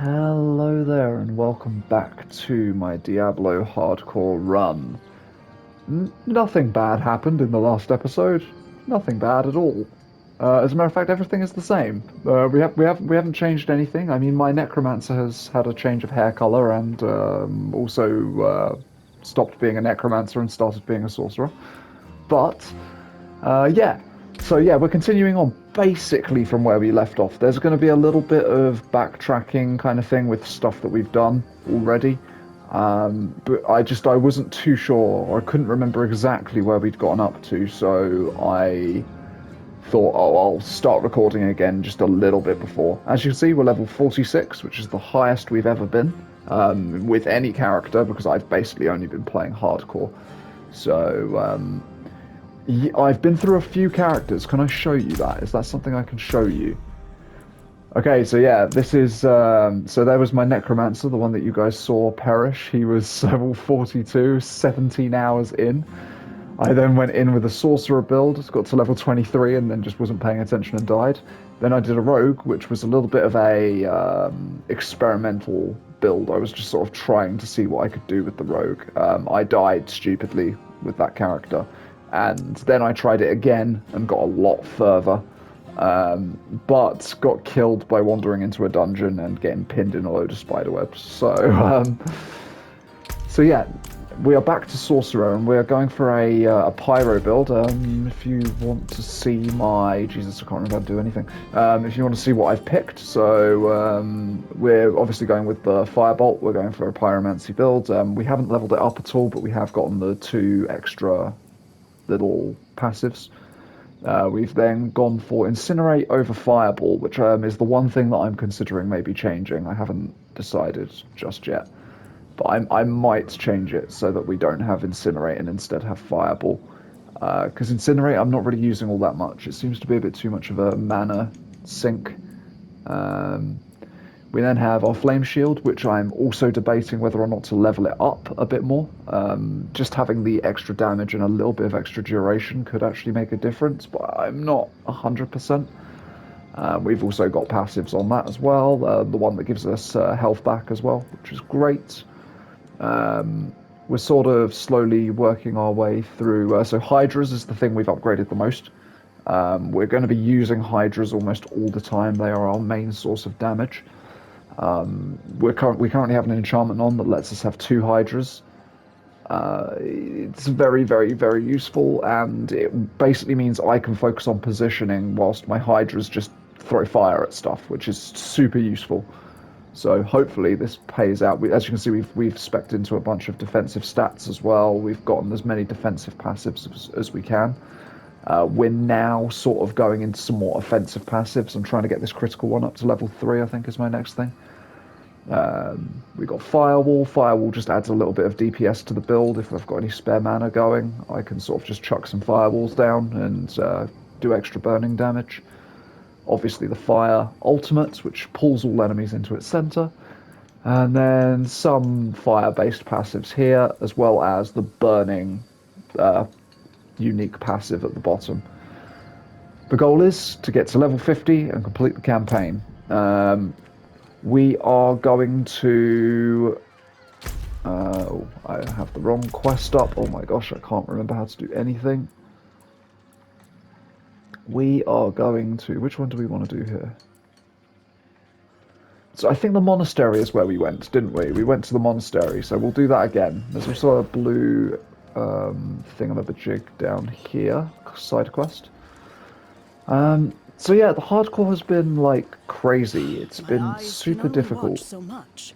Hello there, and welcome back to my Diablo hardcore run. Nothing bad happened in the last episode. Nothing bad at all. As a matter of fact, everything is the same. We haven't changed anything. I mean, my necromancer has had a change of hair color and also stopped being a necromancer and started being a sorcerer. But yeah. So yeah, we're continuing on basically from where we left off. There's going to be a little bit of backtracking kind of thing with stuff that we've done already. But I wasn't too sure. I couldn't remember exactly where we'd gotten up to, so I thought, oh, I'll start recording again just a little bit before. As you can see, we're level 46, which is the highest we've ever been with any character, because I've basically only been playing hardcore. So I've been through a few characters. Can I show you that? Is that something I can show you? Okay, so yeah, this is so there was my necromancer, the one that you guys saw perish. He was level 42, 17 hours in. I then went in with a sorcerer build, got to level 23, and then just wasn't paying attention and died. Then I did a rogue, which was a little bit of a experimental build. I was just sort of trying to see what I could do with the rogue. I died stupidly with that character, and then I tried it again and got a lot further. But got killed by wandering into a dungeon and getting pinned in a load of spiderwebs. So yeah, we are back to Sorcerer, and we are going for a Pyro build. If you want to see my... Jesus, I can't remember how to do anything. If you want to see what I've picked, so we're obviously going with the Firebolt. We're going for a Pyromancy build. We haven't leveled it up at all, but we have gotten the 2 extra little passives. We've then gone for Incinerate over Fireball, which is the one thing that I'm considering maybe changing. I haven't decided just yet. But I might change it so that we don't have Incinerate and instead have Fireball. Because Incinerate I'm not really using all that much. It seems to be a bit too much of a mana sink. We then have our Flame Shield, which I'm also debating whether or not to level it up a bit more. Just having the extra damage and a little bit of extra duration could actually make a difference, but I'm not 100%. We've also got passives on that as well. The one that gives us health back as well, which is great. We're sort of slowly working our way through. So Hydras is the thing we've upgraded the most. We're going to be using Hydras almost all the time. They are our main source of damage. We currently have an enchantment on that lets us have 2 Hydras. It's very, very, very useful, and it basically means I can focus on positioning whilst my Hydras just throw fire at stuff, which is super useful. So hopefully this pays out. As you can see, we've specced into a bunch of defensive stats as well. We've gotten as many defensive passives as we can. We're now sort of going into some more offensive passives. I'm trying to get this critical one up to level 3, I think is my next thing. We got Firewall. Firewall just adds a little bit of DPS to the build. If I've got any spare mana going, I can sort of just chuck some Firewalls down and do extra burning damage. Obviously the Fire Ultimate, which pulls all enemies into its center. And then some fire-based passives here, as well as the burning unique passive at the bottom. The goal is to get to level 50 and complete the campaign. We are going to... I have the wrong quest up. Oh my gosh, I can't remember how to do anything. We are going to... Which one do we want to do here? So I think the monastery is where we went, didn't we? We went to the monastery, so we'll do that again. There's also a blue thingamajig down here, side quest. So yeah, the hardcore has been like crazy. It's been super difficult. So much.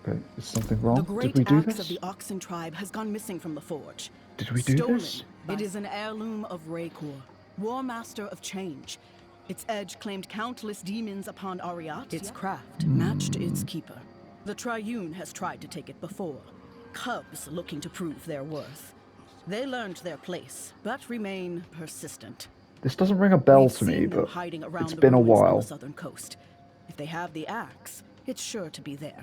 Okay, is something wrong? The great Did we do axe this? of the Oxen tribe has gone missing from the forge. Did we do Stolen. this? It is an heirloom of Raycor, War Master of Change. Its edge claimed countless demons upon Ariat. Its craft matched its keeper. The Triune has tried to take it before. Cubs looking to prove their worth. They learned their place, but remain persistent. This doesn't ring a bell We've to me, seen them but hiding around it's the been a ruins on while. the southern coast. If they have the axe, it's sure to be there.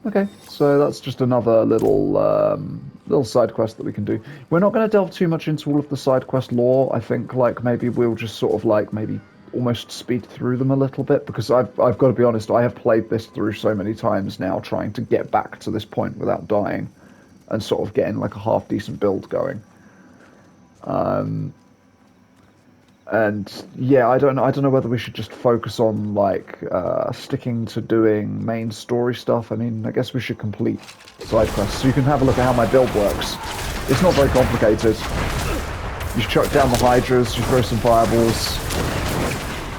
Okay, so that's just another little side quest that we can do. We're not going to delve too much into all of the side quest lore. I think like maybe we'll just sort of like maybe almost speed through them a little bit, because I've got to be honest, I have played this through so many times now, trying to get back to this point without dying, and sort of getting like a half decent build going. And yeah, I don't know whether we should just focus on like sticking to doing main story stuff. I mean, I guess we should complete side quests, so you can have a look at how my build works. It's not very complicated. You chuck down the hydras, you throw some fireballs,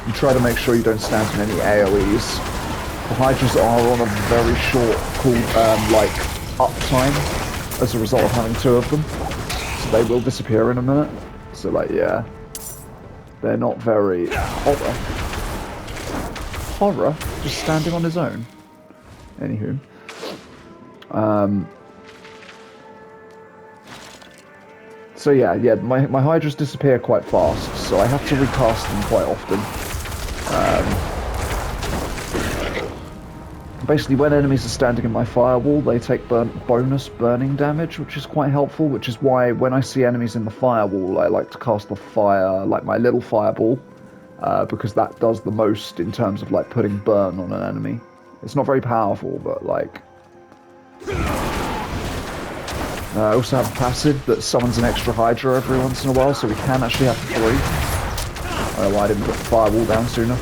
you try to make sure you don't stand in any AoEs. The hydras are on a very short like uptime as a result of having 2 of them, so they will disappear in a minute. So like, yeah. They're not very... Horror? Just standing on his own. Anywho. So yeah, my hydras disappear quite fast, so I have to recast them quite often. Basically, when enemies are standing in my firewall, they take bonus burning damage, which is quite helpful, which is why when I see enemies in the firewall, I like to cast the fire, like my little fireball, because that does the most in terms of like putting burn on an enemy. It's not very powerful, but like... I also have a passive that summons an extra hydra every once in a while, so we can actually have 3. I don't know why I didn't put the firewall down sooner.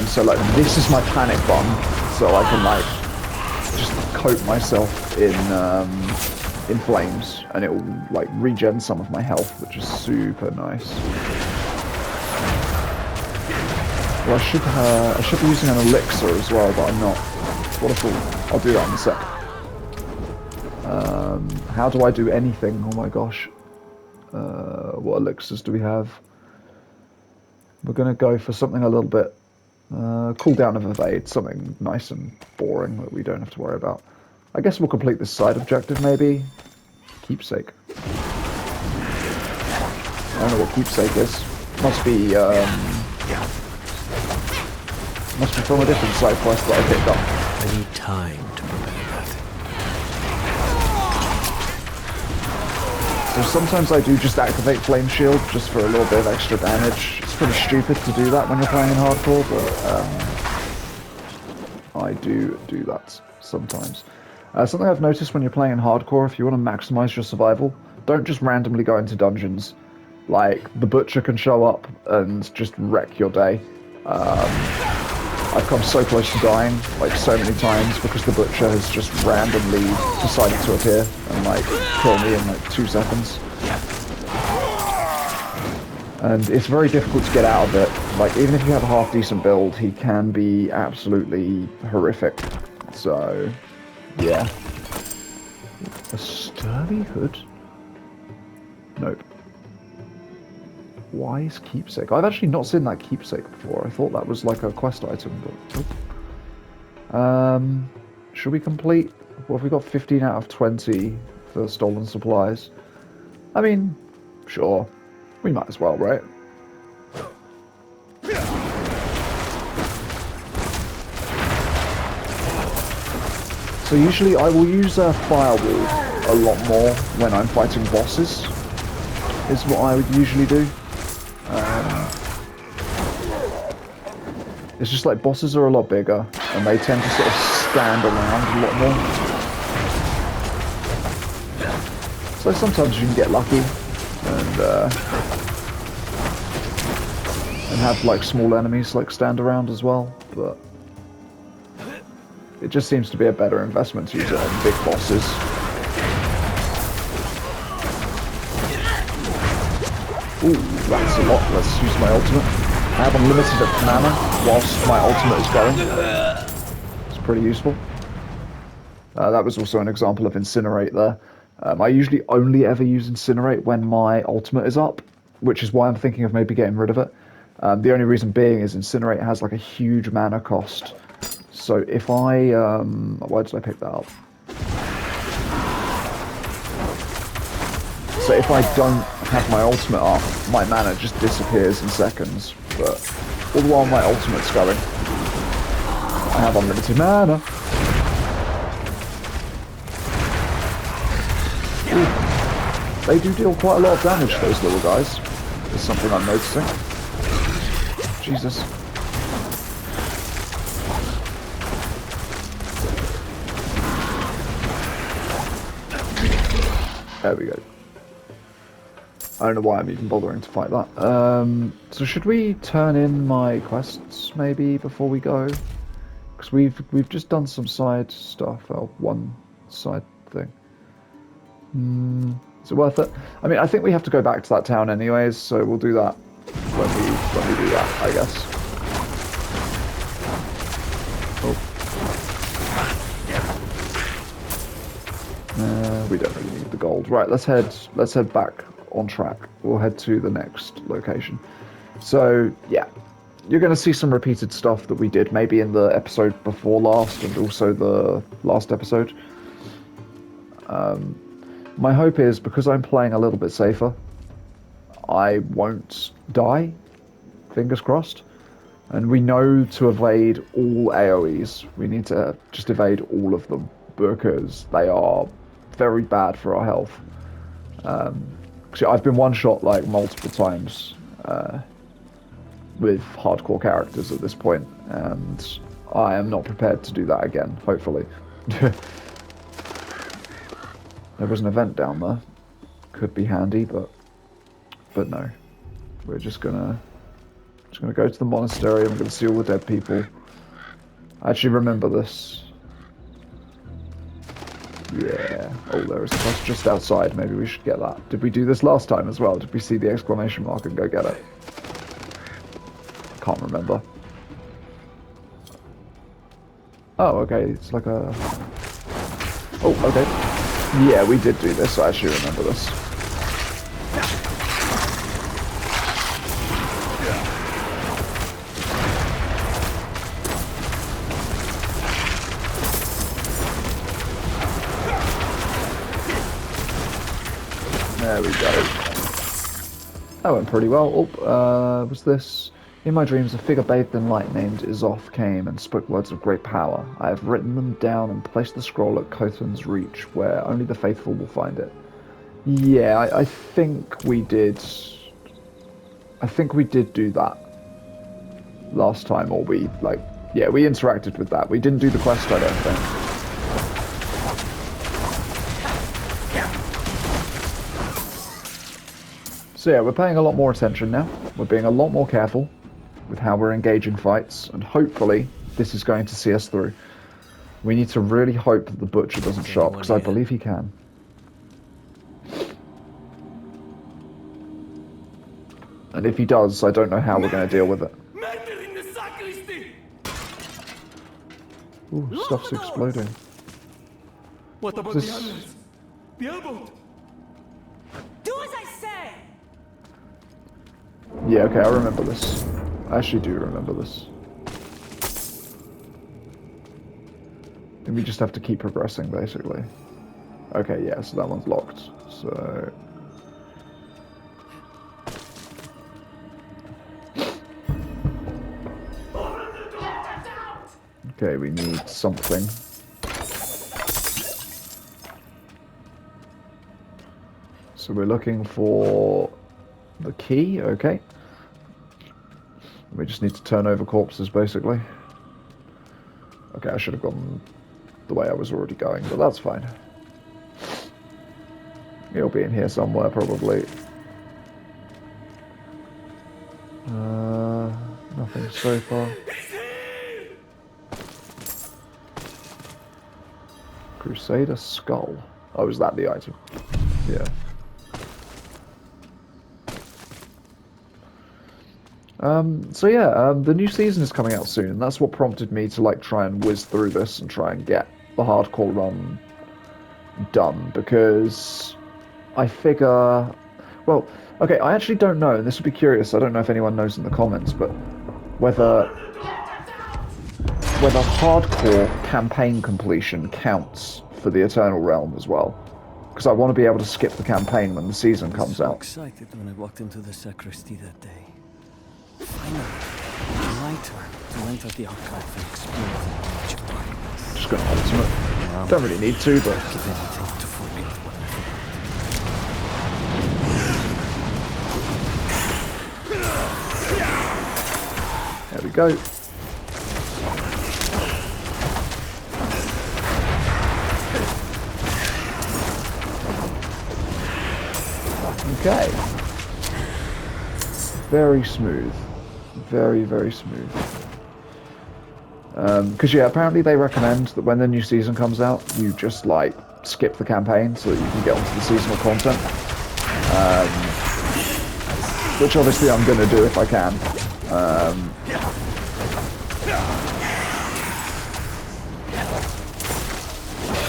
So like this is my panic button, so I can like just coat myself in flames, and it will like regen some of my health, which is super nice. Well, I should be using an elixir as well, but I'm not. What a fool! I'll do that in a sec. How do I do anything? Oh my gosh! What elixirs do we have? We're gonna go for something a little bit. Cooldown of evade, something nice and boring that we don't have to worry about. I guess we'll complete this side objective, maybe. Keepsake. I don't know what keepsake is. Must be from a different side quest that I picked up. I need time to prepare that. So sometimes I do just activate Flame Shield just for a little bit of extra damage. It's pretty stupid to do that when you're playing in hardcore, but I do that sometimes. Something I've noticed when you're playing in hardcore, if you want to maximize your survival, don't just randomly go into dungeons. Like, the Butcher can show up and just wreck your day. I've come so close to dying, like, so many times because the Butcher has just randomly decided to appear and, like, kill me in, like, 2 seconds. And it's very difficult to get out of it. Like, even if you have a half-decent build, he can be absolutely horrific. So, yeah. A sturdy hood? Nope. Wise keepsake. I've actually not seen that keepsake before. I thought that was like a quest item, but nope. Should we complete? Well, have we got 15 out of 20 for stolen supplies? I mean, sure. We might as well, right? So usually I will use a firewall a lot more when I'm fighting bosses, is what I would usually do. It's just like bosses are a lot bigger and they tend to sort of stand around a lot more. So sometimes you can get lucky and have like small enemies like stand around as well, but it just seems to be a better investment to use it on big bosses. Ooh, that's a lot. Let's use my ultimate. I have unlimited mana whilst my ultimate is going. It's pretty useful. That was also an example of Incinerate there. I usually only ever use Incinerate when my ultimate is up, which is why I'm thinking of maybe getting rid of it. The only reason being is Incinerate has like a huge mana cost. So if I... why did I pick that up? So if I don't have my ultimate up, my mana just disappears in seconds. But all the while my ultimate's going, I have unlimited mana. Ooh. they do deal quite a lot of damage, those little guys. Is something I'm noticing. Jesus. There we go. I don't know why I'm even bothering to fight that. So should we turn in my quests maybe before we go? Because we've just done some side stuff, one side thing. Is it worth it? I mean, I think we have to go back to that town anyways, so we'll do that when we do that, I guess. Oh. We don't really need the gold. Right, let's head back on track. We'll head to the next location. So yeah, you're going to see some repeated stuff that we did maybe in the episode before last and also the last episode. My hope is, because I'm playing a little bit safer, I won't die, fingers crossed. And we know to evade all AoEs. We need to just evade all of them, because they are very bad for our health. I've been one-shot like multiple times with hardcore characters at this point, and I am not prepared to do that again, hopefully. There was an event down there. Could be handy, but no. We're just gonna go to the monastery, and we're gonna see all the dead people. I actually remember this. Yeah. Oh, there is a quest just outside. Maybe we should get that. Did we do this last time as well? Did we see the exclamation mark and go get it? Can't remember. Oh, okay. It's like a... Oh, okay. Yeah, we did do this. I actually remember this. There we go. That went pretty well. Oh, was this... In my dreams, a figure bathed in light named Izoth came and spoke words of great power. I have written them down and placed the scroll at Khothan's reach, where only the faithful will find it. Yeah, I think we did... I think we did do that last time, or we, like... Yeah, we interacted with that. We didn't do the quest, I don't think. So yeah, we're paying a lot more attention now. We're being a lot more careful with how we're engaging fights, and hopefully this is going to see us through. We need to really hope that the Butcher doesn't show up, because I believe he can. And if he does, I don't know how we're going to deal with it. Ooh, stuff's exploding. What about the others? The airboat? Do as I say! Yeah, okay, I remember this. I actually do remember this. And we just have to keep progressing, basically. Okay, yeah, so that one's locked. So... Okay, we need something. So we're looking for the key, okay. We just need to turn over corpses, basically. Okay, I should have gone the way I was already going, but that's fine. It'll be in here somewhere, probably. Nothing so far. Crusader Skull. Oh, is that the item? Yeah. So yeah, the new season is coming out soon, and that's what prompted me to like try and whiz through this and try and get the hardcore run done, because I figure, well, okay, I actually don't know, and this would be curious, I don't know if anyone knows in the comments, but whether hardcore campaign completion counts for the Eternal Realm as well, because I want to be able to skip the campaign when the season comes out. I was so excited when I walked into the sacristy that day. Finally, my turn to enter the archive and explore the knowledge of darkness. Just gonna ultimate. Don't really need to, but... Give anything to forget what I forgot. There we go. Okay. Very smooth. Very, very smooth. Because yeah, apparently they recommend that when the new season comes out, you just like skip the campaign so that you can get onto the seasonal content. Which obviously I'm going to do if I can.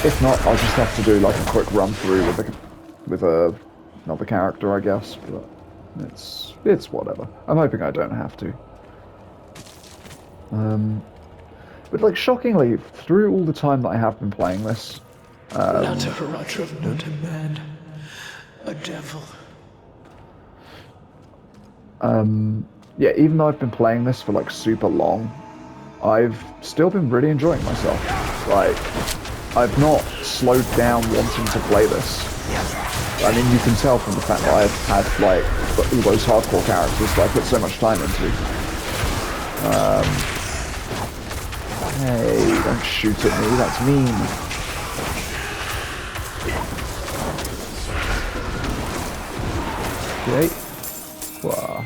If not, I'll just have to do like a quick run through with another character, I guess. But it's whatever. I'm hoping I don't have to. But like shockingly, through all the time that I have been playing this, Not a Haratrov, not a man, a devil. yeah, even though I've been playing this for like super long, I've still been really enjoying myself. Like, I've not slowed down wanting to play this. I mean, you can tell from the fact that I've had like all those hardcore characters that I put so much time into. Hey, don't shoot at me, that's mean. Okay. Wow.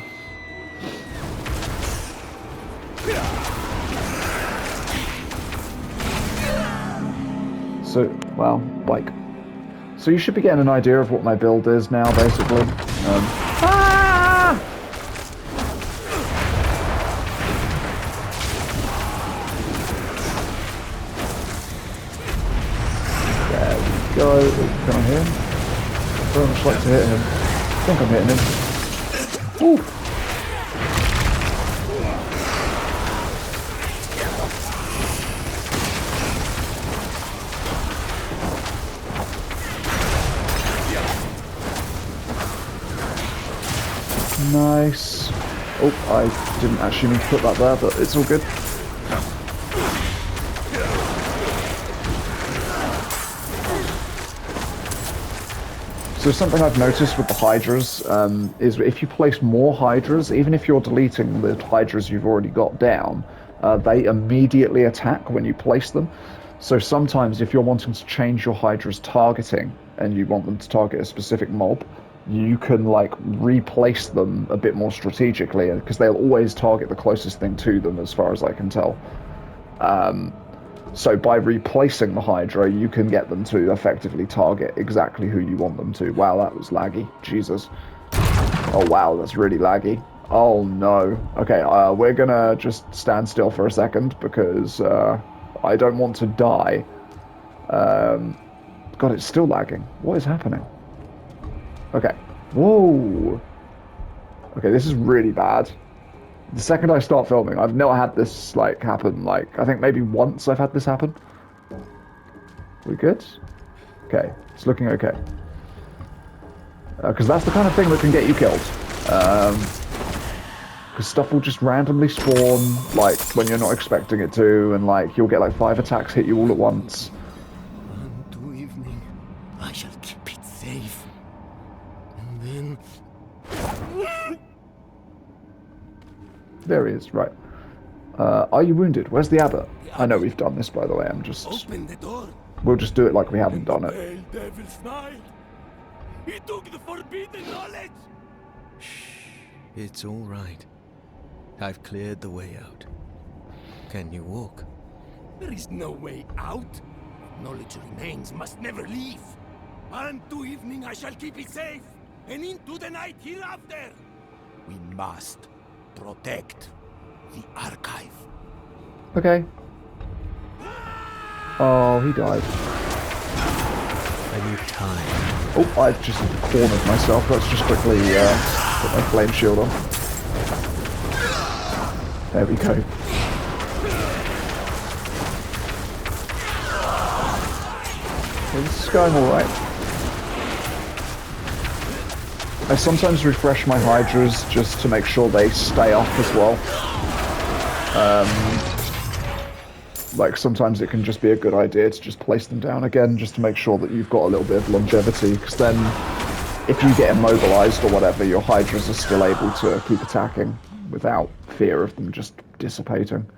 So, well, like, so you should be getting an idea of what my build is now, basically. There we go. Ooh, can I hit him? I'd very much like to hit him. I think I'm hitting him. Ooh. Nice. Oh, I didn't actually mean to put that there, but it's all good. So something I've noticed with the Hydras is if you place more Hydras, even if you're deleting the Hydras you've already got down, they immediately attack when you place them. So sometimes if you're wanting to change your Hydra's targeting and you want them to target a specific mob, you can like replace them a bit more strategically because they'll always target the closest thing to them as far as I can tell. So by replacing the Hydra, you can get them to effectively target exactly who you want them to. Wow, that was laggy. Jesus. Oh wow, that's really laggy. Oh no. Okay, we're gonna just stand still for a second because I don't want to die. God, it's still lagging. What is happening? Okay. Whoa. Okay, this is really bad. The second I start filming, I've never had this like happen. Like, I think maybe once I've had this happen. We good? Okay, it's looking okay. Because that's the kind of thing that can get you killed. Because stuff will just randomly spawn, like, when you're not expecting it to, and like, you'll get like 5 attacks hit you all at once. Unto evening, I shall keep it safe. And then... There he is, right. Are you wounded? Where's the abbot? I know we've done this, by the way, I'm just... Open the door. We'll just do it like we haven't done it. Pale devil smiled. He took the forbidden knowledge. Shh. It's all right. I've cleared the way out. Can you walk? There is no way out. Knowledge remains, must never leave. Unto evening I shall keep it safe, and into the night hereafter. We must protect the archive. Okay. Oh, he died. I need time. Oh, I've just cornered myself. Let's just quickly put my flame shield on. There we go. Okay, this is going alright. I sometimes refresh my Hydras just to make sure they stay up as well. Like sometimes it can just be a good idea to just place them down again just to make sure that you've got a little bit of longevity, because then if you get immobilized or whatever, your Hydras are still able to keep attacking without fear of them just dissipating.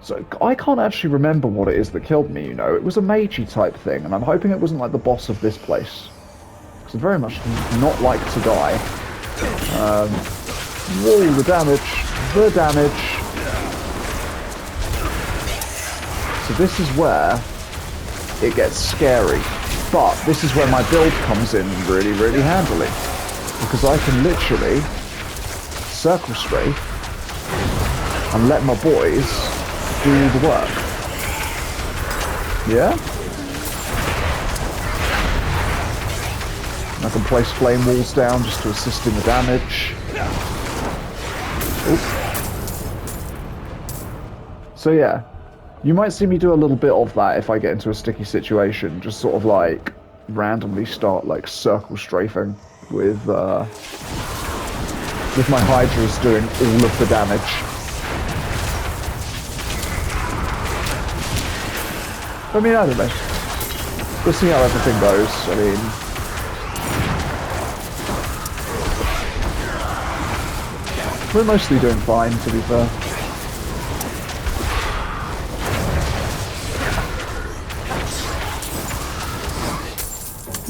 So I can't actually remember what it is that killed me, you know. It was a magey type thing, and I'm hoping it wasn't like the boss of this place. Because I very much do not like to die. Whoa, the damage. The damage. So this is where it gets scary. But this is where my build comes in really, really handily. Because I can literally circle strafe and let my boys do the work. Yeah? And I can place flame walls down just to assist in the damage. Oops. So yeah, you might see me do a little bit of that if I get into a sticky situation. Just sort of like randomly start like circle strafing with my Hydras doing all of the damage. I mean, I don't know. We'll see how everything goes. I mean, we're mostly doing fine, to be fair.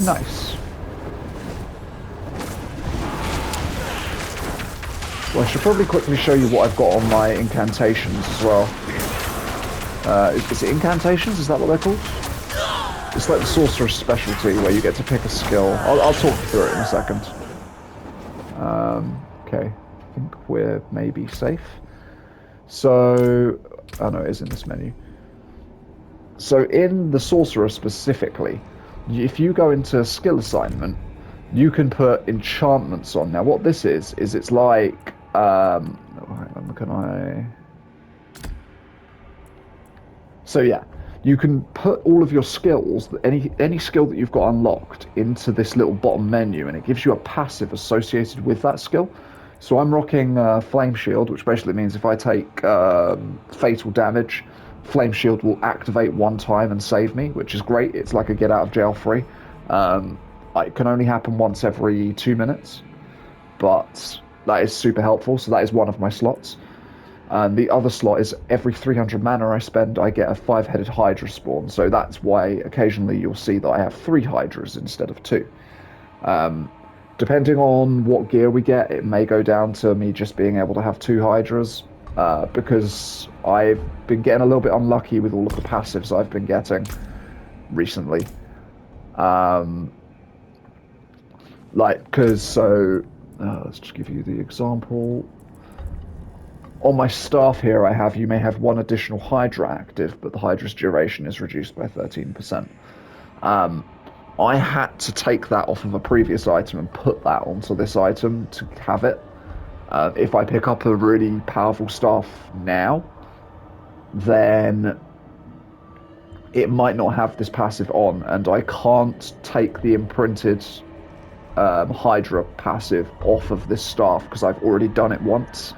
Nice. Well, I should probably quickly show you what I've got on my incantations as well. Is it incantations? Is that what they're called? It's like the sorcerer's specialty where you get to pick a skill. I'll talk you through it in a second. Okay, I think we're maybe safe. So, oh no, it is in this menu. So in the sorcerer specifically, if you go into skill assignment, you can put enchantments on. Now what this is it's like, hang on, can I... So yeah, you can put all of your skills, any skill that you've got unlocked, into this little bottom menu, and it gives you a passive associated with that skill. So I'm rocking Flame Shield, which basically means if I take fatal damage, Flame Shield will activate one time and save me, which is great. It's like a get out of jail free. It can only happen once every 2 minutes, but that is super helpful. So that is one of my slots. And the other slot is every 300 mana I spend, I get a 5-headed Hydra spawn. So that's why occasionally you'll see that I have 3 Hydras instead of 2. Depending on what gear we get, it may go down to me just being able to have 2 Hydras. Because I've been getting a little bit unlucky with all of the passives I've been getting recently. Let's just give you the example. On my staff here, you may have 1 additional Hydra active, but the Hydra's duration is reduced by 13%. I had to take that off of a previous item and put that onto this item to have it. If I pick up a really powerful staff now, then it might not have this passive on, and I can't take the imprinted Hydra passive off of this staff because I've already done it once,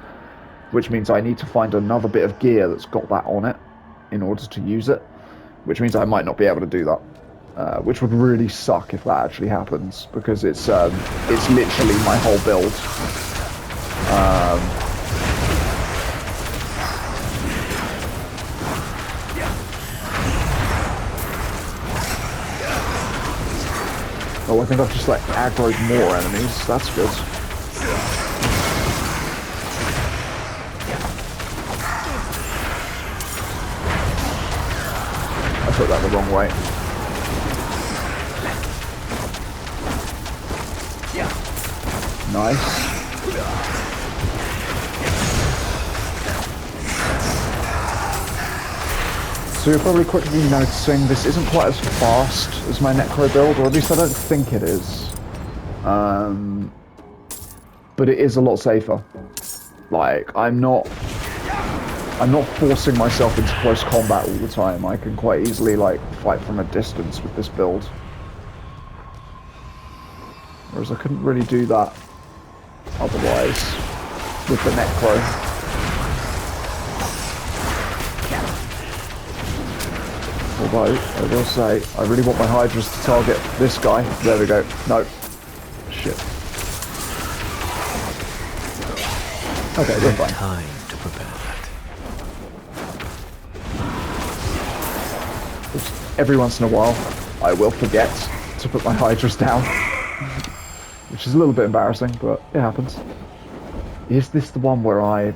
which means I need to find another bit of gear that's got that on it in order to use it, which means I might not be able to do that. Which would really suck if that actually happens, because it's literally my whole build. Oh, I think I've just aggroed more enemies. That's good. I put that the wrong way. Nice. So you're probably quickly noticing this isn't quite as fast as my Necro build, or at least I don't think it is. But it is a lot safer. I'm not forcing myself into close combat all the time. I can quite easily fight from a distance with this build. Whereas I couldn't really do that otherwise with the Necro. Although, I will say, I really want my Hydras to target this guy. There we go. No. Shit. Okay, we're fine. Time to prepare that. Every once in a while, I will forget to put my Hydras down. Which is a little bit embarrassing, but it happens. Is this the one where I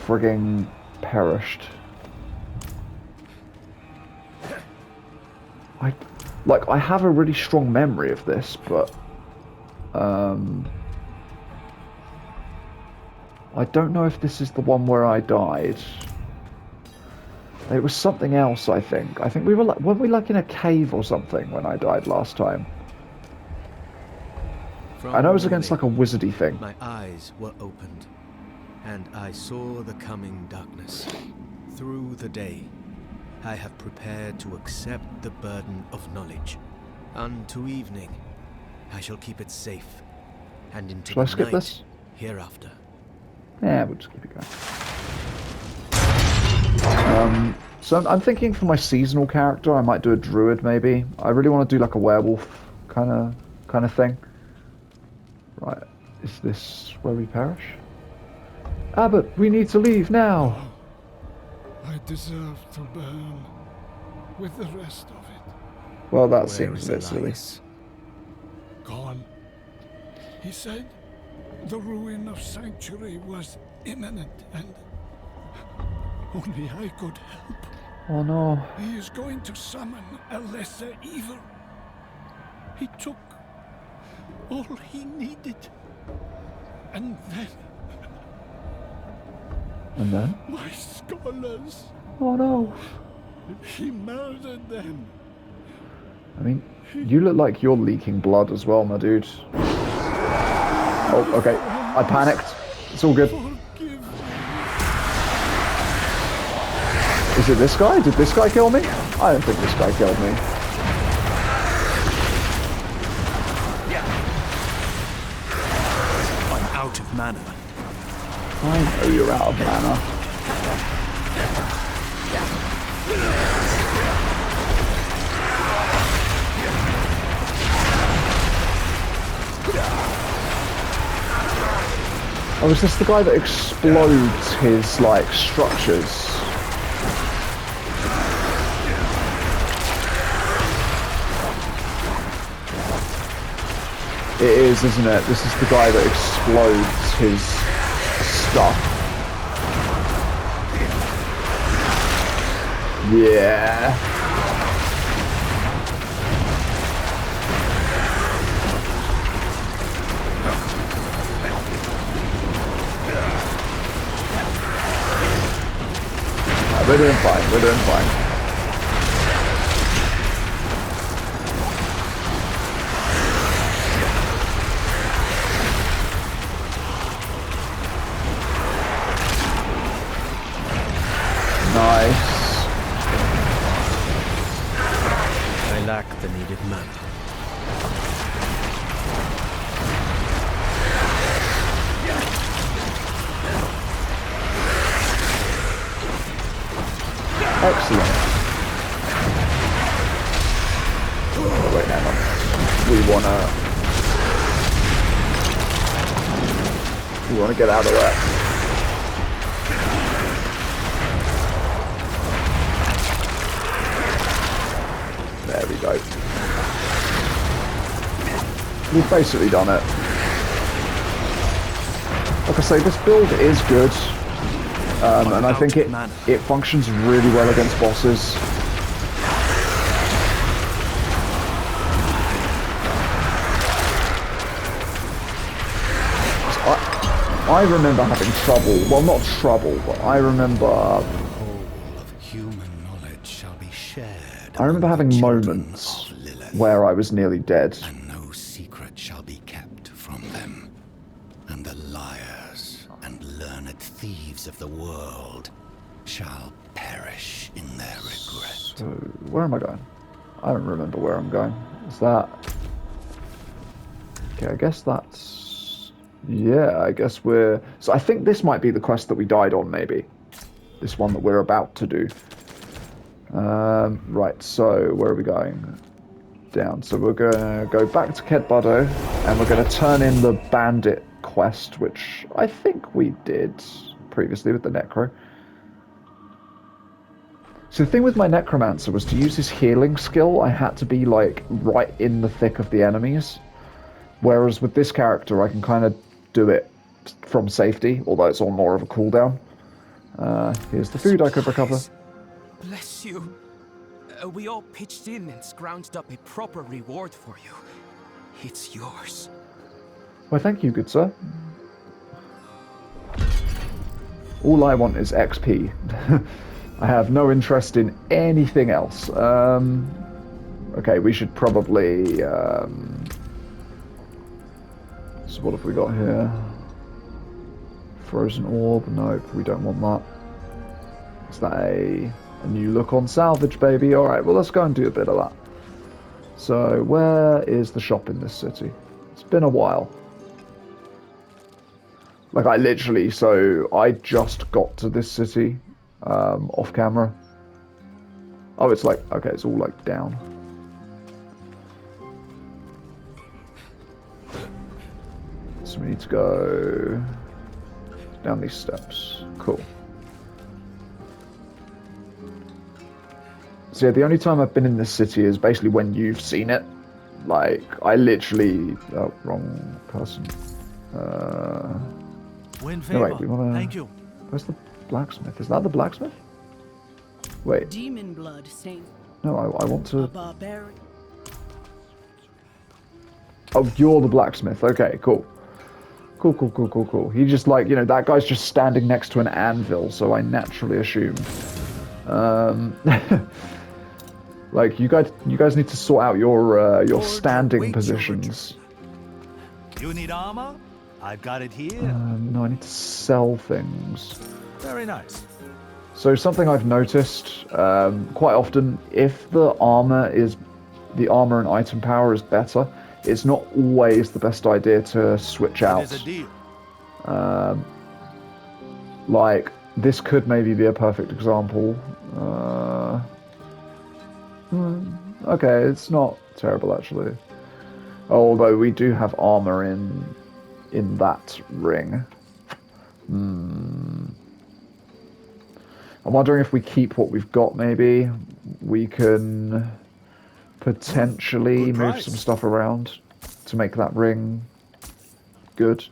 frigging perished? I have a really strong memory of this, but I don't know if this is the one where I died. It was something else, I think. I think we were weren't we like in a cave or something when I died last time? I know it was against like a wizardy thing. My eyes were opened, and I saw the coming darkness. Through the day, I have prepared to accept the burden of knowledge. Unto evening, I shall keep it safe, and into Shall I the skip night this? hereafter. Yeah, we'll just keep it going. So I'm thinking for my seasonal character, I might do a druid maybe. I really want to do like a werewolf kind of thing. Right, is this where we perish? Abbott, we need to leave now. I deserve to burn with the rest of it. Well, that Where seems is a bit silly. Elias? Gone. He said the ruin of Sanctuary was imminent and only I could help. Oh no. He is going to summon a lesser evil. He took all he needed. And then And then? my scholars, Oh no. he murdered them. I mean, you look like you're leaking blood as well, my dude. Oh, okay. I panicked. It's all good. Forgive me. Is it this guy? Did this guy kill me? I don't think this guy killed me. I'm out of mana. I know you're out of mana. Oh, is this the guy that explodes his, like, structures? It is, isn't it? This is the guy that explodes his stuff. Yeah. We're doing fine, we're doing fine. Nice. I lack the needed mana. Excellent. Oh, wait, hang on. We wanna get out of that. There we go. We've basically done it. Like I say, this build is good. And I think it functions really well against bosses. I remember having trouble. Well, not trouble, but I remember. All of human knowledge shall be shared. I remember having moments where I was nearly dead. And no secret shall be kept from them. And the liars and learned thieves of the world shall perish in their regret. So, where am I going? I don't remember where I'm going. Is that... Okay, I guess that's... Yeah, I guess we're... So I think this might be the quest that we died on, maybe. This one that we're about to do. Right, so where are we going? Down. So we're going to go back to Kedbado, and we're going to turn in the bandit quest, which I think we did previously with the Necro. So the thing with my Necromancer was to use his healing skill, I had to be like right in the thick of the enemies. Whereas with this character, I can kind of do it from safety, although it's on more of a cooldown. Here's the food I could recover. Bless you. We all pitched in and scrounged up a proper reward for you. It's yours. Well, thank you, good sir. All I want is XP. I have no interest in anything else. Okay, we should probably... So what have we got here? Frozen orb? Nope, we don't want that. Is that a new look on salvage, baby? Alright, well let's go and do a bit of that. So, where is the shop in this city? It's been a while. Like, I literally, so I just got to this city off camera. Oh, it's like, okay, it's all like down. So we need to go down these steps. Cool. So yeah, the only time I've been in this city is basically when you've seen it. Like, I literally... Oh, wrong person. No, wait, we wanna... Thank you. Where's the blacksmith? Is that the blacksmith? Wait. Demon blood stains No, I want a to... barbarian. Oh, you're the blacksmith. Okay, cool. Cool. He just like, you know, that guy's just standing next to an anvil, so I naturally assumed. Like, you guys need to sort out your standing positions. You need armor? I've got it here. No, I need to sell things. Very nice. So something I've noticed quite often, if the armor and item power is better, it's not always the best idea to switch out. It is a deal. Like, this could maybe be a perfect example. Okay, it's not terrible actually. Although we do have armor in that ring. I'm wondering if we keep what we've got, maybe we can potentially Good move price. some stuff around to make that ring good.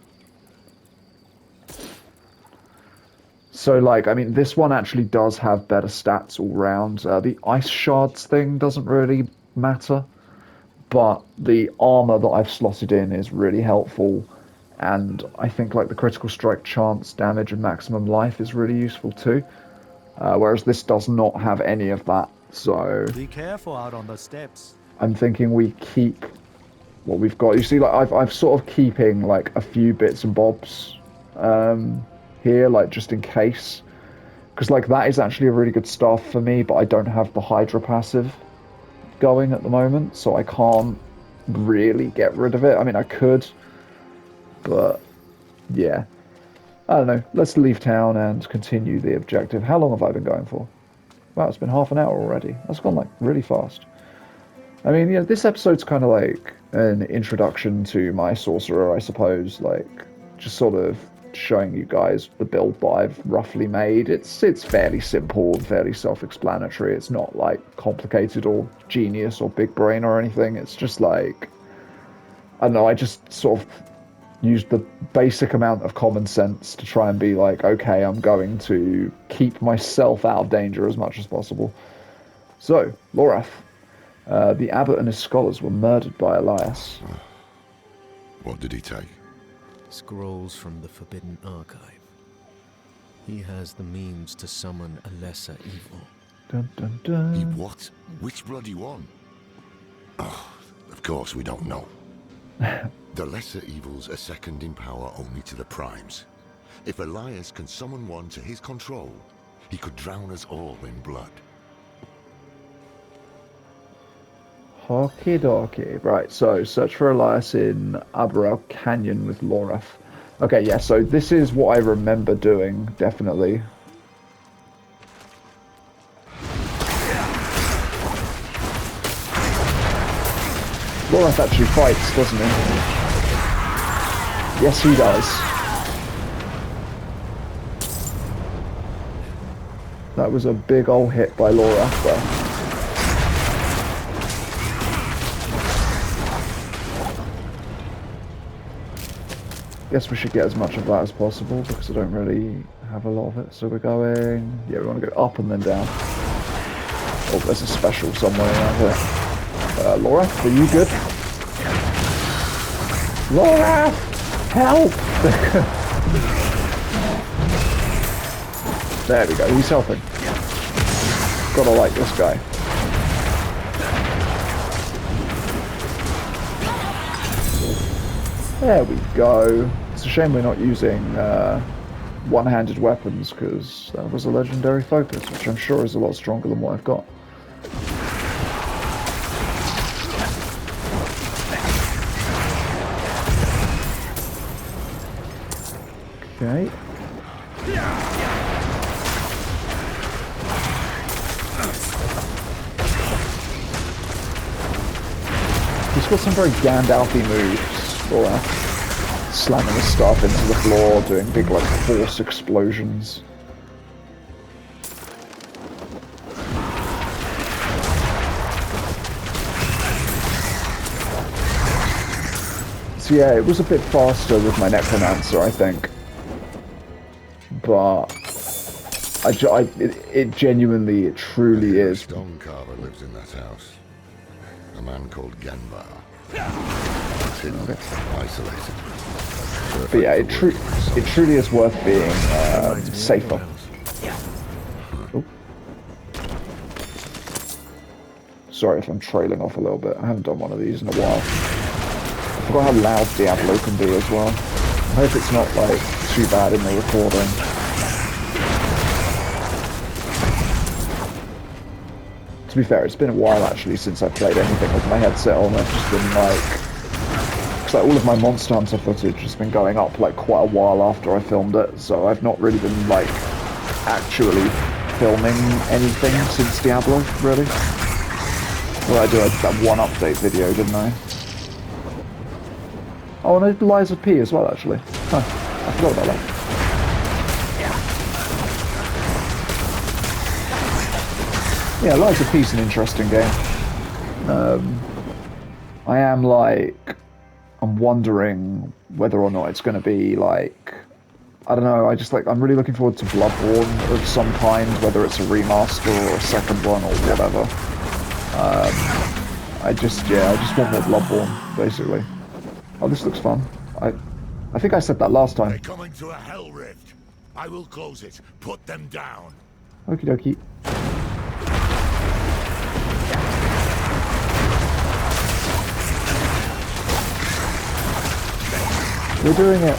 So, like, I mean, this one actually does have better stats all round. The ice shards thing doesn't really matter, but the armor that I've slotted in is really helpful, and I think, like, the critical strike chance, damage, and maximum life is really useful too. Whereas this does not have any of that, so... Be careful out on the steps. I'm thinking we keep what we've got. You see, like, I've sort of keeping, like, a few bits and bobs here, like, just in case. Because, like, that is actually a really good staff for me, but I don't have the Hydra passive going at the moment, so I can't really get rid of it. I mean, I could, but, yeah. I don't know. Let's leave town and continue the objective. How long have I been going for? Wow, it's been half an hour already. That's gone, like, really fast. I mean, yeah, this episode's kind of like an introduction to my sorcerer, I suppose. Like, just sort of showing you guys the build that I've roughly made. It's fairly simple and fairly self-explanatory. It's not, like, complicated or genius or big brain or anything. It's just like, I don't know, I just sort of used the basic amount of common sense to try and be like, okay, I'm going to keep myself out of danger as much as possible. So, Lorath. The abbot and his scholars were murdered by Elias. What did he take? Scrolls from the Forbidden Archive. He has the means to summon a lesser evil. Dun, dun, dun. He what? Which bloody one? Oh, of course we don't know. The lesser evils are second in power only to the primes. If Elias can summon one to his control, he could drown us all in blood. Okie dokie. Right, so search for Elias in Aberel Canyon with Lorath. Okay, yeah, so this is what I remember doing, definitely. Lorath actually fights, doesn't he? Yes, he does. That was a big old hit by Laura there. Guess we should get as much of that as possible because I don't really have a lot of it. So we're going... Yeah, we want to go up and then down. Oh, there's a special somewhere around here. Laura, are you good? Laura! Help! There we go, he's helping. Gotta like this guy. There we go. It's a shame we're not using one-handed weapons because that was a legendary focus, which I'm sure is a lot stronger than what I've got. Okay. He's got some very Gandalf-y moves, or slamming his stuff into the floor, doing big like force explosions. So yeah, it was a bit faster with my Necromancer, I think. But it genuinely, it truly A is. stone carver lives in that house. A man called Genvar. Hidden, isolated. But yeah, it truly is worth being safer. Oh. Sorry if I'm trailing off a little bit. I haven't done one of these in a while. I forgot how loud Diablo can be as well. I hope it's not like too bad in the recording. To be fair, it's been a while actually since I've played anything with my headset on. I've just been like, cause like all of my Monster Hunter footage has been going up like quite a while after I filmed it, so I've not really been like actually filming anything since Diablo, really. Well, I did that one update video, didn't I? Oh, and I did Lies of P as well, actually. Huh, I forgot about that. Yeah, Lies of P is an interesting game. I am like, I'm wondering whether or not it's going to be like, I don't know, I'm really looking forward to Bloodborne of some kind, whether it's a remaster or a second one or whatever. I just want more Bloodborne, basically. Oh, this looks fun. I think I said that last time. They're coming to a hell rift. I will close it. Put them down. Okie dokie. We're doing it.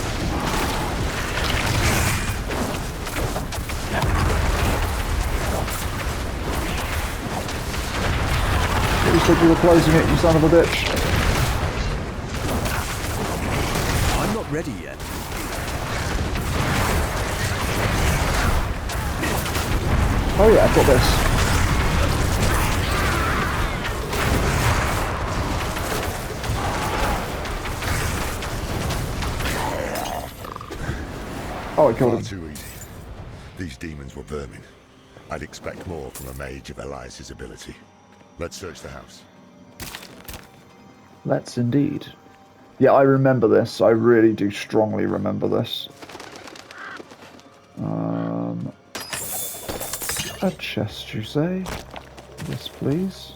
You said you were closing it, you son of a bitch. I'm not ready yet. Oh yeah, I've got this. Oh, I killed him. Too easy. These demons were vermin. I'd expect more from a mage of Elias's ability. Let's search the house. Let's indeed. Yeah, I remember this. I really do strongly remember this. A chest, you say? Yes, please.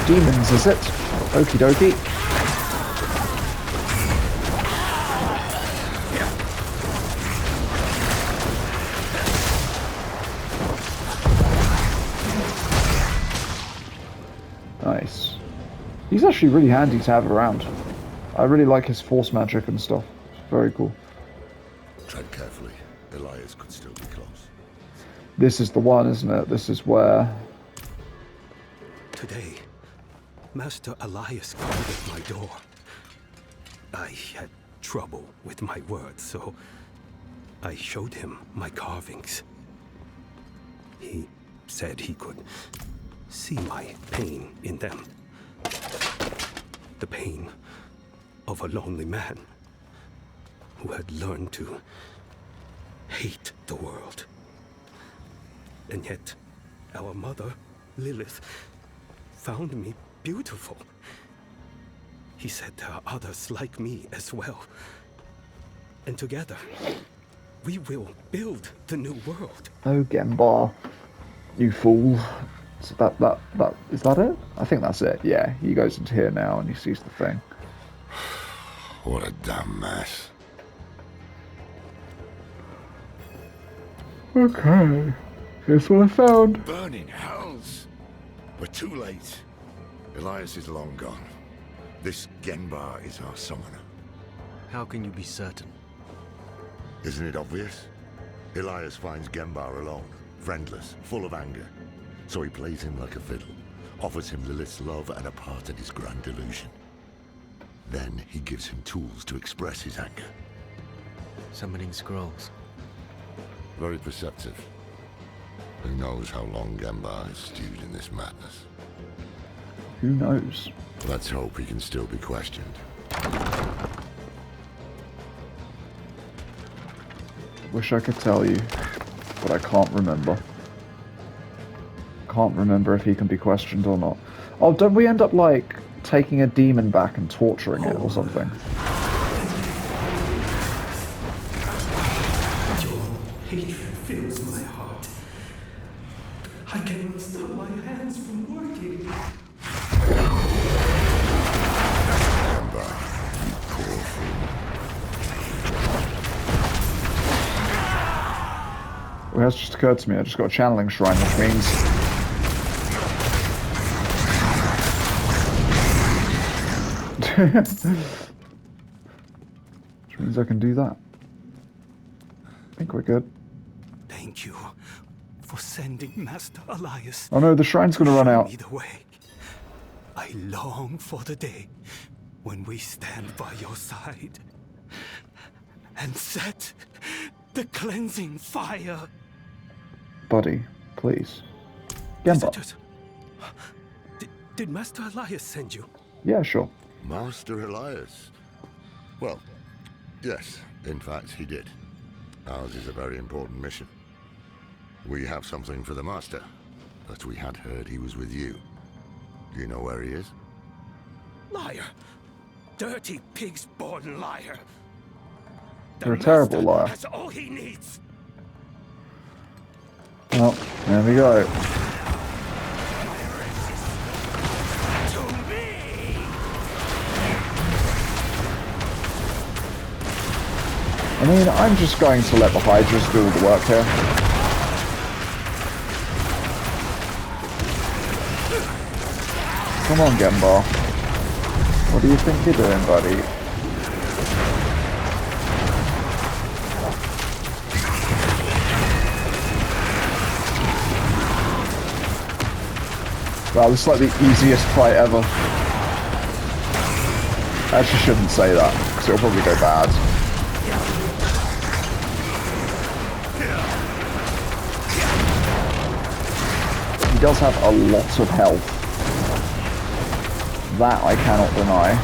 Demons, is it? Okie dokie. Nice. He's actually really handy to have around. I really like his force magic and stuff. It's very cool. Tread carefully. Elias could still be close. This is the one, isn't it? This is where... Today, Master Elias called at my door. I had trouble with my words, so I showed him my carvings. He said he could see my pain in them. the pain of a lonely man who had learned to hate the world. And yet, our mother, Lilith, found me beautiful. He said there are others like me as well. And together, we will build the new world. Oh, Gembar, you fool. So that is that it? I think that's it. Yeah, he goes into here now and he sees the thing. What a damn mess. Okay, here's what I found. Burning hells! We're too late. Elias is long gone. This Genbar is our summoner. How can you be certain? Isn't it obvious? Elias finds Genbar alone, friendless, full of anger. So he plays him like a fiddle, offers him Lilith's love and a part in his grand delusion. Then he gives him tools to express his anger. Summoning scrolls. Very perceptive. Who knows how long Genbar is stewed in this madness? Who knows? Let's hope he can still be questioned. Wish I could tell you, but I can't remember. Can't remember if he can be questioned or not. Oh, don't we end up, like, taking a demon back and torturing it or something? Your hatred fills my heart. I cannot stop my hands from working. Genbar, you poor fool. Well, that's just occurred to me. I just got a channeling shrine, which means... which means I can do that. I think we're good. Thank you for sending Master Elias. Oh no, the shrine's gonna run out. Either way, I long for the day when we stand by your side and set the cleansing fire. Buddy, please. Gemba. Visitors. Did Master Elias send you? Yeah, sure. Master Elias? Well, yes, in fact he did. Ours is a very important mission. We have something for the Master, but we had heard he was with you. Do you know where he is? Liar! Dirty pig's-born liar! You're a terrible liar. That's all he needs! Well, there we go. I mean, I'm just going to let the Hydras do all the work here. Come on, Gembar. What do you think you're doing, buddy? Wow, this is like the easiest fight ever. I actually shouldn't say that, because it'll probably go bad. He does have a lot of health. That I cannot deny.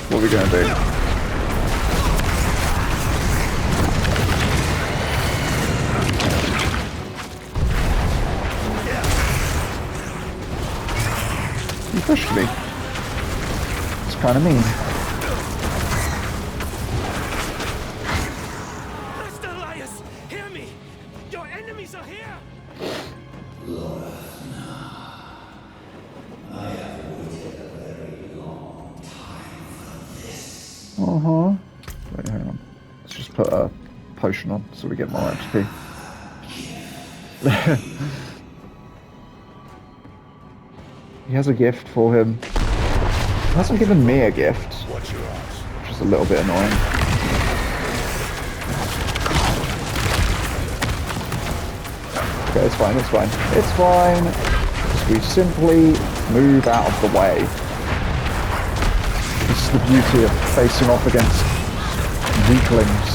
What are we going to do? He pushed me. It's kind of mean. Master Elias, hear me! Your enemies are here! Uh-huh. Wait, hang on. Let's just put a potion on so we get more XP. He has a gift for him. He hasn't given me a gift, which is a little bit annoying. Okay, it's fine, it's fine. It's fine. We simply move out of the way. This is the beauty of facing off against weaklings.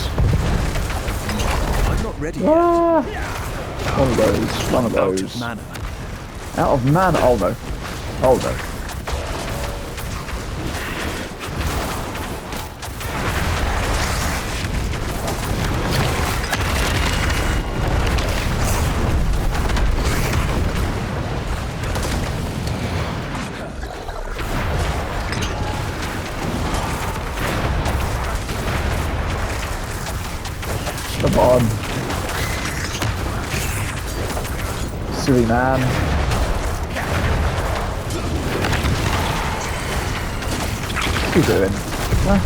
I'm not ready Ah! One of those. yet. Out of mana. Out of mana? Oh no. Oh no. on. Silly man. What's he doing? Huh?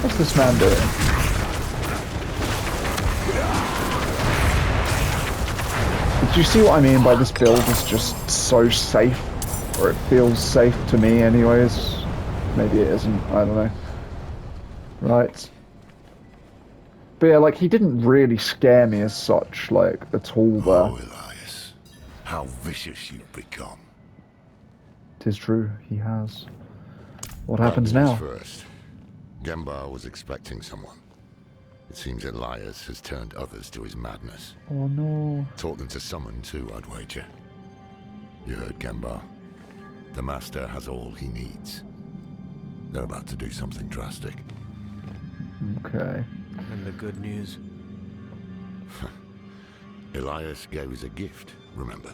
What's this man doing? Do you see what I mean by this build is just so safe? Or it feels safe to me anyways. Maybe it isn't, I don't know. Right. But yeah, like, he didn't really scare me as such, like, at all there. Oh, Elias. How vicious you've become. 'Tis true, he has. What Bad happens news now? First, Gembar was expecting someone. It seems Elias has turned others to his madness. Oh no. Taught them to summon too, I'd wager. You heard Gembar. The Master has all he needs. They're about to do something drastic. Okay. And the good news? Elias gave us a gift, remember?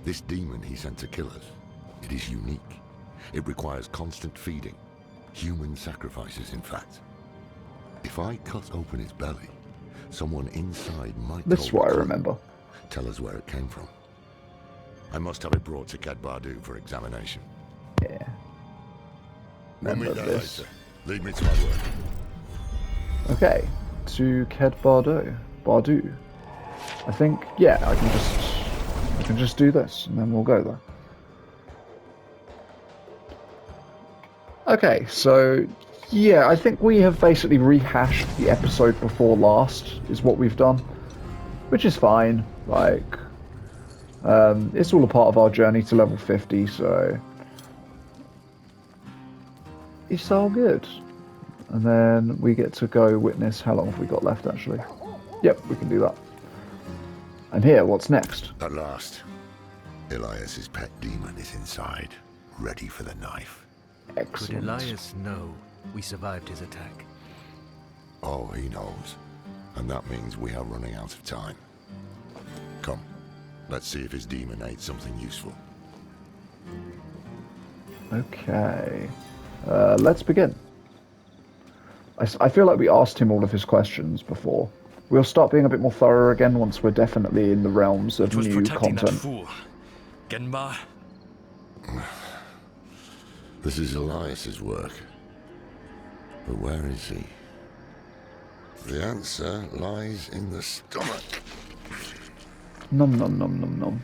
This demon he sent to kill us. It is unique. It requires constant feeding. Human sacrifices, in fact. If I cut open its belly, someone inside might... This is what I remember. Tell us where it came from. I must have it brought to Cad Bardu for examination. Yeah. We'll Remember meet there this. later. Lead me to my work. Okay. To Cad Bardu. I think, yeah, I can just do this, and then we'll go there. Okay, so yeah, I think we have basically rehashed the episode before last, is what we've done, which is fine. Like, it's all a part of our journey to level 50, so it's all good. And then we get to go witness. How long have we got left, actually? Yep, we can do that. And here, what's next? At last, Elias's pet demon is inside, ready for the knife. Could Excellent. Elias know we survived his attack? Oh, he knows. And that means we are running out of time. Come, let's see if his demon ate something useful. Okay. Let's begin. I feel like we asked him all of his questions before. We'll start being a bit more thorough again once we're definitely in the realms of It was new protecting that content. fool. Genma, This is Elias's work. But where is he? The answer lies in the stomach. Nom nom nom nom nom.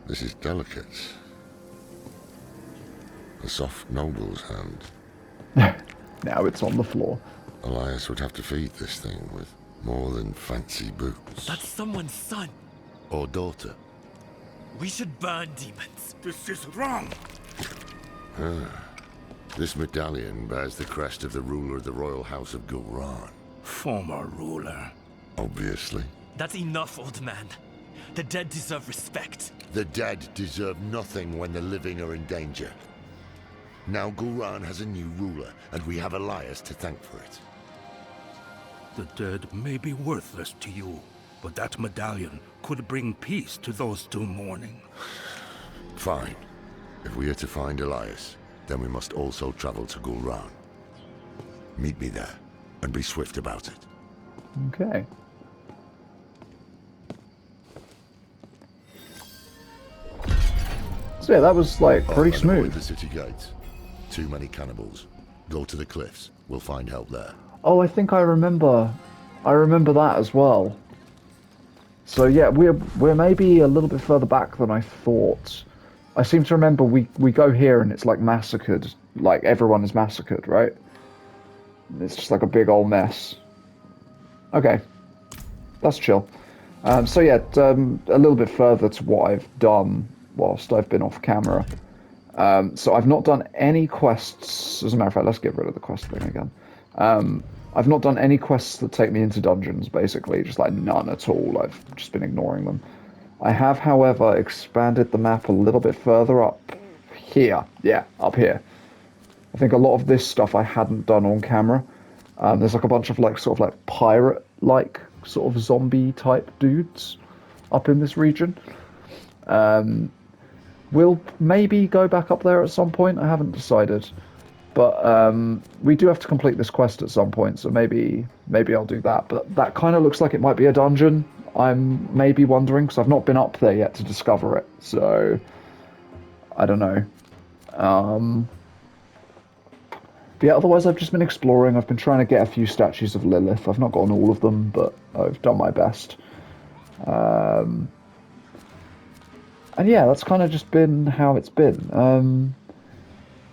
This is delicate. A soft noble's hand. Now it's on the floor. Elias would have to feed this thing with more than fancy boots. that's someone's son. Or daughter. We should burn demons. This is wrong. This medallion bears the crest of the ruler of the royal house of Gulran. Former ruler. Obviously. That's enough, old man. The dead deserve respect. The dead deserve nothing when the living are in danger. Now Gulran has a new ruler, and we have Elias to thank for it. The dead may be worthless to you, but that medallion could bring peace to those still mourning. Fine. If we are to find Elias, then we must also travel to Gulran. Meet me there, and be swift about it. Okay. So yeah, that was like pretty And avoid smooth. the city gates. Too many cannibals. Go to the cliffs. We'll find help there. Oh, I think I remember that as well. So yeah, we're maybe a little bit further back than I thought. I seem to remember we go here and it's like massacred, like everyone is massacred, right? It's just like a big old mess. Okay, that's chill. So yeah, a little bit further to what I've done whilst I've been off camera. So I've not done any quests. As a matter of fact, let's get rid of the quest thing again. I've not done any quests that take me into dungeons, basically, just like none at all. I've just been ignoring them. I have, however, expanded the map a little bit further up here. Yeah, up here. I think a lot of this stuff I hadn't done on camera. There's like a bunch of like sort of like pirate-like sort of zombie type dudes up in this region. We'll maybe go back up there at some point. I haven't decided, but we do have to complete this quest at some point, so maybe I'll do that. But that kind of looks like it might be a dungeon. I'm maybe wondering because I've not been up there yet to discover it, so I don't know. Um, but yeah, otherwise I've just been exploring. I've been trying to get a few statues of Lilith. I've not gotten all of them, but I've done my best. Um, and yeah, that's kind of just been how it's been.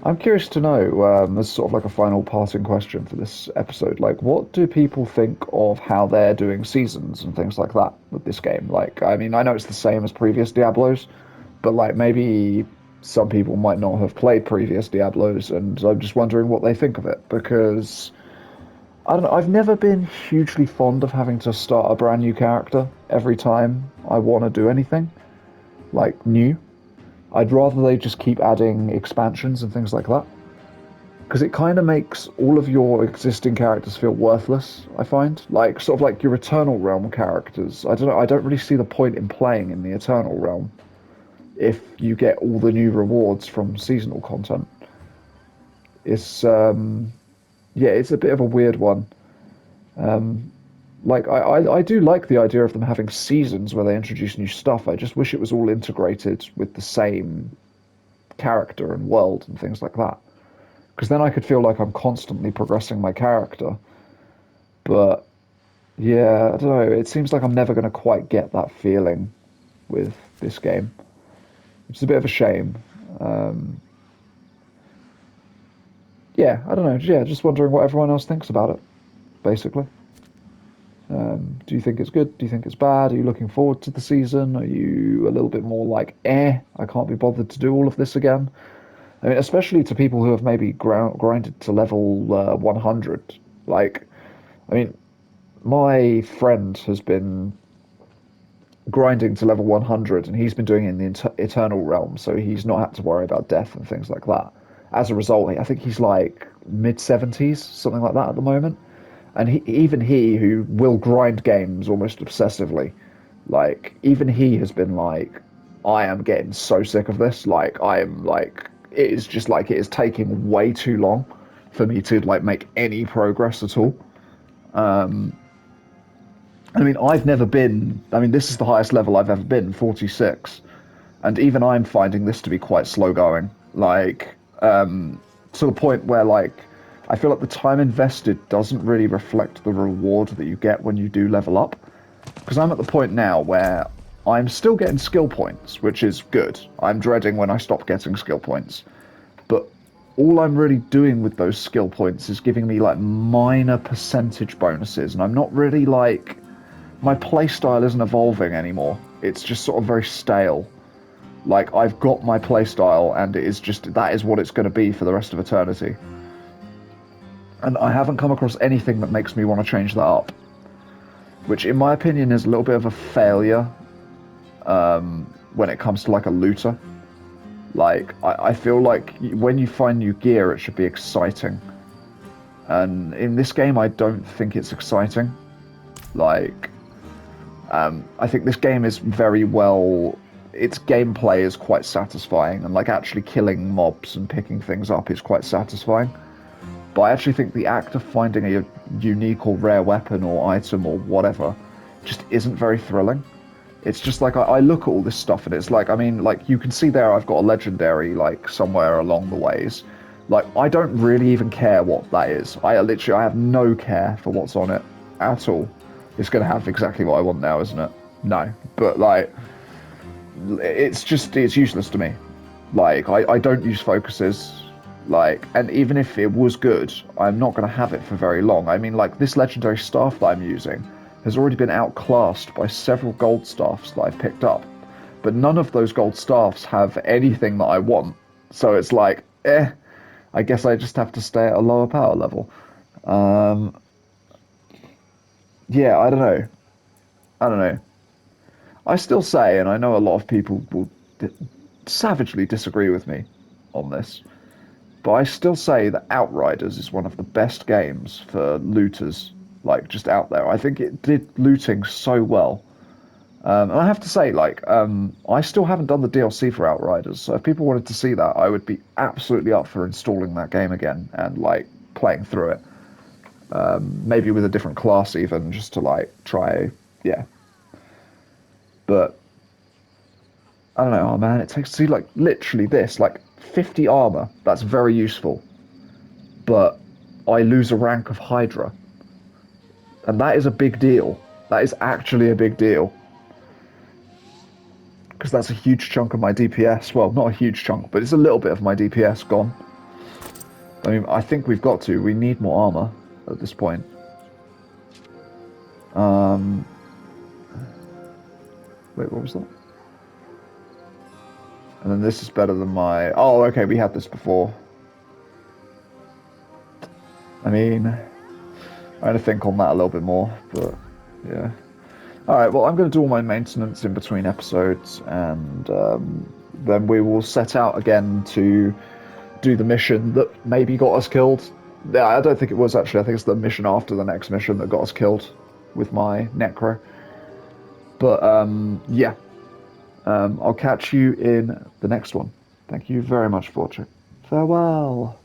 I'm curious to know, as sort of like a final parting question for this episode, like, what do people think of how they're doing seasons and things like that with this game? Like, I mean, I know it's the same as previous Diablos, but like maybe some people might not have played previous Diablos, and I'm just wondering what they think of it because I don't know. I've never been hugely fond of having to start a brand new character every time I want to do anything like new. I'd rather they just keep adding expansions and things like that. Because it kind of makes all of your existing characters feel worthless, I find. Like, sort of like your Eternal Realm characters. I don't know, I don't really see the point in playing in the Eternal Realm if you get all the new rewards from seasonal content. It's, yeah, it's a bit of a weird one. Like, I do like the idea of them having seasons where they introduce new stuff. I just wish it was all integrated with the same character and world and things like that. Because then I could feel like I'm constantly progressing my character. But yeah, I don't know. It seems like I'm never going to quite get that feeling with this game, which is a bit of a shame. Um, yeah, I don't know. Yeah, just wondering what everyone else thinks about it, basically. Do you think it's good? Do you think it's bad? Are you looking forward to the season? Are you a little bit more like, I can't be bothered to do all of this again? I mean, especially to people who have maybe grinded to level 100. Like, I mean, my friend has been grinding to level 100 and he's been doing it in the Eternal Realm, so he's not had to worry about death and things like that. As a result, I think he's like mid 70s, something like that at the moment. And even he, who will grind games almost obsessively, like, even he has been like, I am getting so sick of this. Like, I am like, it is just like, it is taking way too long for me to like make any progress at all. I mean, this is the highest level I've ever been, 46. And even I'm finding this to be quite slow going. Like, to the point where, like, I feel like the time invested doesn't really reflect the reward that you get when you do level up. Because I'm at the point now where I'm still getting skill points, which is good. I'm dreading when I stop getting skill points. But all I'm really doing with those skill points is giving me, like, minor percentage bonuses. And I'm not really, like, my playstyle isn't evolving anymore. It's just sort of very stale. Like, I've got my playstyle, and it is just, that is what it's going to be for the rest of eternity. And I haven't come across anything that makes me want to change that up. Which, in my opinion, is a little bit of a failure when it comes to, like, a looter. Like, I feel like when you find new gear, it should be exciting. And in this game, I don't think it's exciting. Like, I think this game is very well... Its gameplay is quite satisfying, and like actually killing mobs and picking things up is quite satisfying. But I actually think the act of finding a unique or rare weapon or item or whatever just isn't very thrilling. It's just like, I look at all this stuff and it's like, I mean, like, you can see there I've got a legendary, like, somewhere along the ways. Like, I don't really even care what that is. I have no care for what's on it at all. It's going to have exactly what I want now, isn't it? No. But, like, it's useless to me. Like, I don't use focuses. Like, and even if it was good, I'm not going to have it for very long. I mean, like, this legendary staff that I'm using has already been outclassed by several gold staffs that I've picked up. But none of those gold staffs have anything that I want. So it's like, I guess I just have to stay at a lower power level. Yeah, I don't know. I don't know. I still say, and I know a lot of people will savagely disagree with me on this, but I still say that Outriders is one of the best games for looters, like, just out there. I think it did looting so well. And I have to say, like, I still haven't done the DLC for Outriders, so if people wanted to see that, I would be absolutely up for installing that game again and, like, playing through it. Maybe with a different class even, just to, like, try, yeah. But, I don't know, oh man, it takes, see, like, literally this, like, 50 armor, that's very useful. But I lose a rank of Hydra. And that is a big deal. That is actually a big deal. Because that's a huge chunk of my DPS. Well, not a huge chunk, but it's a little bit of my DPS gone. I mean, I think we've got to. We need more armor at this point. Wait, what was that? And then this is better than my... Oh, okay, we had this before. I mean, I'm going to think on that a little bit more, but yeah. Alright, well, I'm going to do all my maintenance in between episodes, and then we will set out again to do the mission that maybe got us killed. Yeah, I don't think it was, actually. I think it's the mission after the next mission that got us killed with my Necro. But, yeah. I'll catch you in the next one. Thank you very much for watching. Farewell.